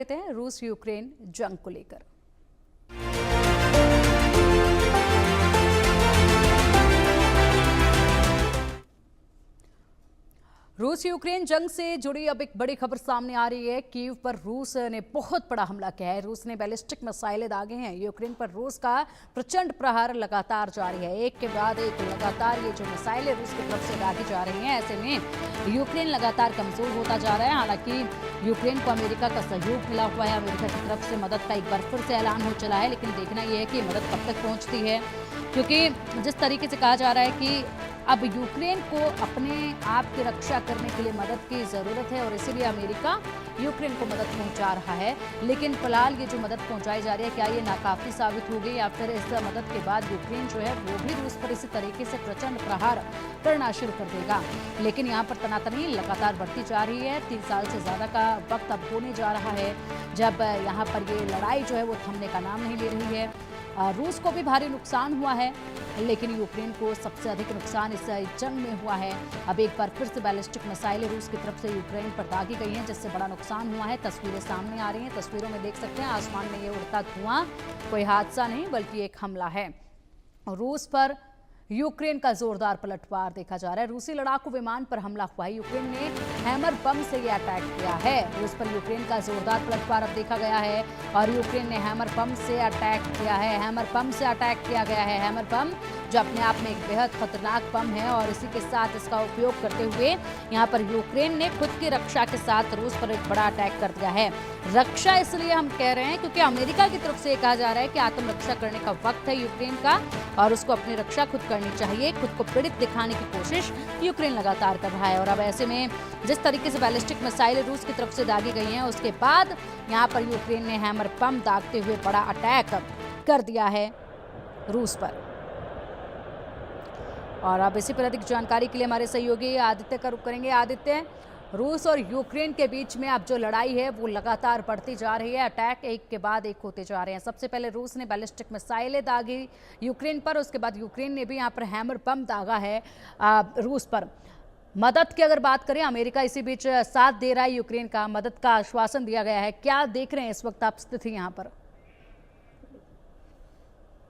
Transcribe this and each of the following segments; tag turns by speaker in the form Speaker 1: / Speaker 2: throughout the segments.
Speaker 1: लेते हैं रूस यूक्रेन जंग को लेकर। रूस यूक्रेन जंग से जुड़ी अब एक बड़ी खबर सामने आ रही है। कीव पर रूस ने बहुत बड़ा हमला किया है। रूस ने बैलिस्टिक मिसाइलें दागे हैं। यूक्रेन पर रूस का प्रचंड प्रहार लगातार जारी है। एक के बाद एक लगातार ये जो मिसाइलें रूस की तरफ से दागी जा रही हैं, ऐसे में यूक्रेन लगातार कमजोर होता जा रहा है। हालांकि यूक्रेन को अमेरिका का सहयोग मिला हुआ है। अमेरिका की तरफ से मदद का एक बार फिर से ऐलान हो चला है, लेकिन देखना यह है कि मदद कब तक पहुंचती है, क्योंकि जिस तरीके से कहा जा रहा है कि अब यूक्रेन को अपने आप की रक्षा करने के लिए मदद की ज़रूरत है और इसीलिए अमेरिका यूक्रेन को मदद पहुंचा रहा है। लेकिन फिलहाल ये जो मदद पहुंचाई जा रही है, क्या ये नाकाफी साबित होगी या फिर इस मदद के बाद यूक्रेन जो है वो भी रूस पर इसी तरीके से प्रचंड प्रहार करना शुरू कर देगा। लेकिन यहाँ पर तनातनी लगातार बढ़ती जा रही है। 3 साल से ज़्यादा का वक्त अब होने जा रहा है जब यहाँ पर ये लड़ाई जो है वो थमने का नाम नहीं ले रही है। रूस को भी भारी नुकसान हुआ है, लेकिन यूक्रेन को सबसे अधिक नुकसान इस जंग में हुआ है। अब एक बार फिर से बैलिस्टिक मिसाइलें रूस की तरफ से यूक्रेन पर दागी गई हैं, जिससे बड़ा नुकसान हुआ है। तस्वीरें सामने आ रही हैं। तस्वीरों में देख सकते हैं आसमान में ये उड़ता धुआं कोई हादसा नहीं बल्कि एक हमला है। रूस पर यूक्रेन का जोरदार पलटवार देखा जा रहा है। रूसी लड़ाकू विमान पर हमला हुआ है। यूक्रेन ने हैमर बम से यह अटैक किया है। रूस पर यूक्रेन का जोरदार पलटवार अब देखा गया है और यूक्रेन ने हैमर बम से अटैक किया है। हैमर बम से अटैक किया गया है। हैमर बम जो अपने आप में एक बेहद खतरनाक बम है और इसी के साथ इसका उपयोग करते हुए यहाँ पर यूक्रेन ने खुद की रक्षा के साथ रूस पर एक बड़ा अटैक कर दिया है। रक्षा इसलिए हम कह रहे हैं क्योंकि अमेरिका की तरफ से कहा जा रहा है कि आत्मरक्षा करने का वक्त है यूक्रेन का और उसको अपनी रक्षा खुद करनी चाहिए। खुद को पीड़ित दिखाने की कोशिश यूक्रेन लगातार कर रहा है और अब ऐसे में जिस तरीके से बैलिस्टिक मिसाइलें रूस की तरफ से दागी गई हैं, उसके बाद यहाँ पर यूक्रेन ने हैमर बम दागते हुए बड़ा अटैक कर दिया है रूस पर। और अब इसी पर अधिक जानकारी के लिए हमारे सहयोगी आदित्य का रुख करेंगे। आदित्य, रूस और यूक्रेन के बीच में अब जो लड़ाई है वो लगातार बढ़ती जा रही है। अटैक एक के बाद एक होते जा रहे हैं। सबसे पहले रूस ने बैलिस्टिक मिसाइलें दागी यूक्रेन पर, उसके बाद यूक्रेन ने भी यहाँ पर हैमर बम दागा है रूस पर। मदद की अगर बात करें, अमेरिका इसी बीच साथ दे रहा है यूक्रेन का, मदद का आश्वासन दिया गया है। क्या देख रहे हैं इस वक्त आप स्थिति यहाँ पर?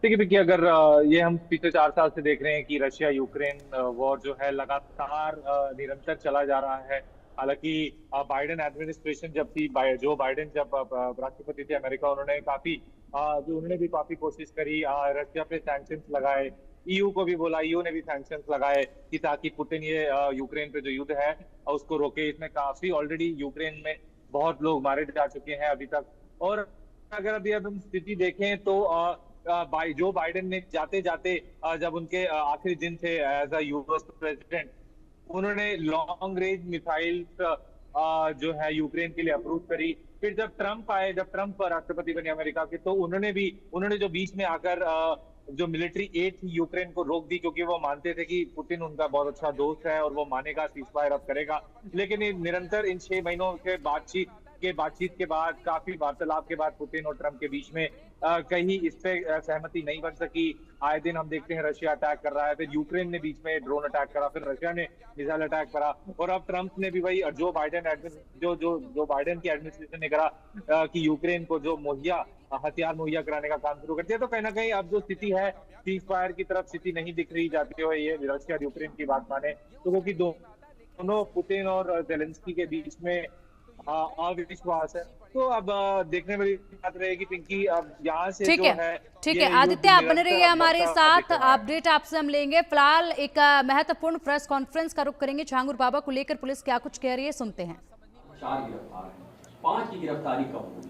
Speaker 2: देखिए अगर ये हम पिछले 4 साल से देख रहे हैं कि रशिया यूक्रेन वॉर जो है लगातार निरंतर चला जा रहा है। हालांकि बाइडेन एडमिनिस्ट्रेशन जब थी, जो बाइडेन जब राष्ट्रपति थे अमेरिका, उन्होंने भी काफी कोशिश करी, रशिया पे सैंक्शंस लगाए, ईयू को भी बोला, ईयू ने भी सैंक्शंस लगाए कि ताकि पुतिन ये यूक्रेन पे जो युद्ध है उसको रोके। इसमें काफी ऑलरेडी यूक्रेन में बहुत लोग मारे जा चुके हैं अभी तक। और अगर अभी अब हम स्थिति देखें तो जो बाइडेन ने जाते जाते जब उनके आखिरी दिन थे एज अ यूएस प्रेसिडेंट, उन्होंने लॉन्ग रेंज मिसाइल्स जो है यूक्रेन के लिए अप्रूव करी। फिर जब ट्रंप आए, जब ट्रंप राष्ट्रपति बने अमेरिका के, तो उन्होंने जो बीच में आकर जो मिलिट्री एड थी यूक्रेन को रोक दी, क्योंकि वो मानते थे कि पुतिन उनका बहुत अच्छा दोस्त है और वो मानेगा, सीज फायर अब करेगा। लेकिन निरंतर इन 6 महीनों के बातचीत के बाद, काफी वार्तालाप के बाद पुतिन और ट्रंप के बीच में कहीं इस पे सहमति नहीं बन सकी। आए दिन हम देखते हैं रशिया अटैक कर रहा है, फिर यूक्रेन ने बीच में ड्रोन अटैक करा, फिर रशिया ने मिसाइल अटैक करा, और अब ट्रंप ने भी वही जो बाइडेन की एडमिनिस्ट्रेशन ने करा कि यूक्रेन को जो हथियार मुहैया कराने का काम शुरू कर दिया। तो कहीं ना कहीं अब जो स्थिति है, सीज फायर की तरफ स्थिति नहीं दिख रही जाती है ये रशिया और यूक्रेन की बात माने तो, क्योंकि दोनों पुतिन और जेलेंस्की के बीच में अविश्वास है। तो अब देखने वाली बात रहेगी पिंकी, अब यहाँ से जो है
Speaker 1: ठीक
Speaker 2: ये
Speaker 1: है
Speaker 2: युद्ध
Speaker 1: आदित्य, आप बने
Speaker 2: निरंतर
Speaker 1: रहिए
Speaker 2: अब
Speaker 1: हमारे
Speaker 2: बढ़ता
Speaker 1: साथ।
Speaker 2: दिख रहा है।
Speaker 1: अपडेट आपसे हम लेंगे। फिलहाल एक महत्वपूर्ण प्रेस कॉन्फ्रेंस का रुख करेंगे। छांगुर बाबा को लेकर पुलिस क्या कुछ कह रही है, सुनते हैं।
Speaker 3: 4 गिरफ्तार हैं, 5 की गिरफ्तारी कब होगी?